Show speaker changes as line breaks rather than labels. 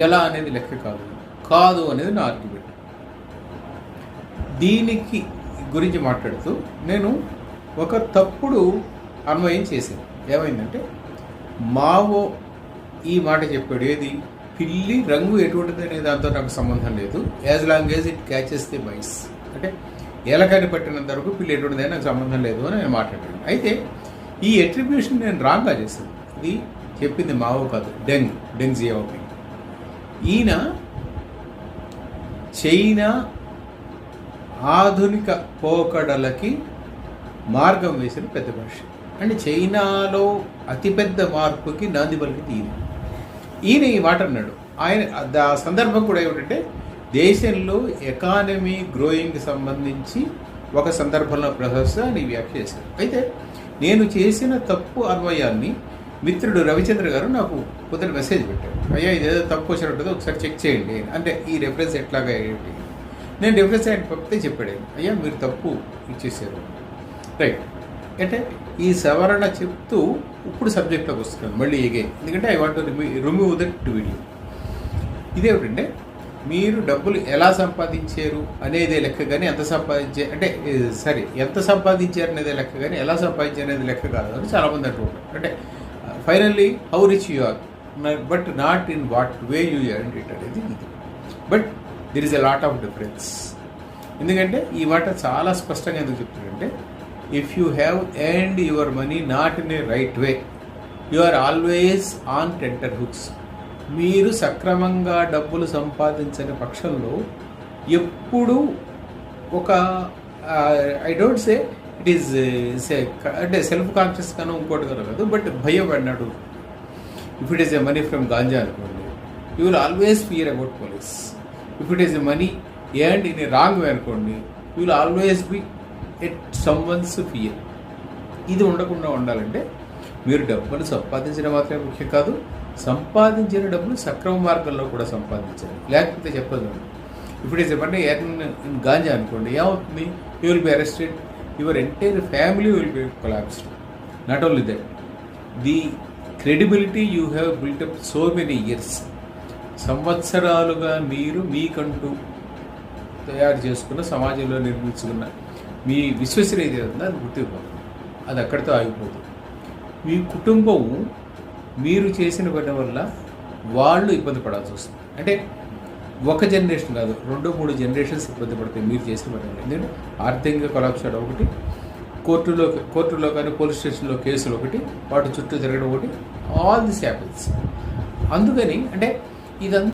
ఎలా అనేది లెక్క కాదు, కాదు అనేది నా ఆర్గ్యుమెంట్. దీనికి గురించి మాట్లాడుతూ నేను ఒక తప్పుడు అన్వయం చేశాను. ఏమైందంటే, మావో ఈ మాట చెప్పాడు, ఏది పిల్లి రంగు ఎటువంటిది అనే దాంతో నాకు సంబంధం లేదు, as long as it catches the mice, అంటే ఏలకాయని పట్టినంత వరకు పిల్లి ఎటువంటిది నాకు సంబంధం లేదు అని నేను మాట్లాడాను. అయితే ఈ అట్రిబ్యూషన్ నేను రాంగ్గా చేశాను. ఇది చెప్పింది మావో కాదు, డెంగ్ జియాఓపింగ్. ఈయన చైనా ఆధునిక పోకడలకి మార్గం వేసిన పెద్ద మనిషి. అంటే చైనాలో అతిపెద్ద మార్పుకి నాంది పలికింది ఈయన ఈ మాట అన్నాడు. ఆయన ఆ సందర్భం కూడా ఏమిటంటే, దేశంలో ఎకానమీ గ్రోయింగ్కి సంబంధించి ఒక సందర్భంలో ప్రశస్త అని వ్యాఖ్య చేశారు. అయితే నేను చేసిన తప్పు అన్వయాన్ని మిత్రుడు రవిచంద్ర గారు నాకు పొద్దున మెసేజ్ పెట్టారు, అయ్యా ఇదేదో తప్పు వచ్చినట్టు ఒకసారి చెక్ చేయండి, అంటే ఈ రెఫరెన్స్ ఎట్లాగా ఏంటి. నేను రెఫరెన్స్ ఆయన పంపితే చెప్పాడు, అయ్యా మీరు తప్పు ఇచ్చేసారు, రైట్. అంటే ఈ సవరణ చెప్తూ ఇప్పుడు సబ్జెక్ట్లోకి వస్తున్నాను మళ్ళీ ఎగైన్, ఎందుకంటే I want to remove that video. ఇదేమిటంటే, మీరు డబ్బులు ఎలా సంపాదించారు అనేదే లెక్క కానీ ఎంత సంపాదించారు అనేదే లెక్క కానీ ఎలా సంపాదించారు అనేది లెక్క కాదు అని చాలామంది అంటుంటారు. అంటే finally how rich you are, but not in what way you earn it అనేది ఇది. But there is a lot of difference. ఎందుకంటే ఈ మాట చాలా స్పష్టంగా ఎందుకు చెప్తాడంటే, if you have earned your money not in a right way, you are always on tenterhooks. మీరు సక్రమంగా డబ్బులు సంపాదించని పక్షంలో ఎప్పుడు ఒక I don't say it is అంటే సెల్ఫ్ కాన్షియస్ గాను ఇంకోటి కాదు, బట్ భయం అన్నాడు. If it is a money from ganja అనుకోండి, you will always fear about police. If it is a money earned in a wrong way అనుకోండి, you will always be at someone's fear. ఇది ఉండకుండా ఉండాలంటే మీరు డబ్బులు సంపాదించడం మాత్రమే ముఖ్యం కాదు, సంపాదించిన డబ్బులు సక్రమ మార్గంలో కూడా సంపాదించాలి. లేకపోతే చెప్పదు, ఇప్పుడు చెప్పండి ఎర్న్ ఇన్ గాంజా అనుకోండి, ఏమవుతుంది, you will be arrested, your entire family will be collapsed. Not only that, the credibility you have built-up so many years, సంవత్సరాలుగా మీరు మీకంటూ తయారు చేసుకున్న, సమాజంలో నిర్మించుకున్న మీ విశ్వసనీయత అది గుర్తిపోతుంది, అది అక్కడితో ఆగిపోతుంది. మీ కుటుంబం మీరు చేసిన పని వల్ల వాళ్ళు ఇబ్బంది పడాల్సి వస్తుంది. అంటే ఒక జనరేషన్ కాదు, 2-3 జనరేషన్స్ ఇబ్బంది పడతాయి మీరు చేసిన పని వల్ల. ఎందుకంటే ఆర్థికంగా కొలాప్స్ అవడం ఒకటి, కోర్టులో కానీ పోలీస్ స్టేషన్లో కేసులు ఒకటి, వాటి చుట్టూ తిరగడం ఒకటి, ఆల్ దిస్ హ్యాపెన్స్. అందుకని అంటే ఇదంతా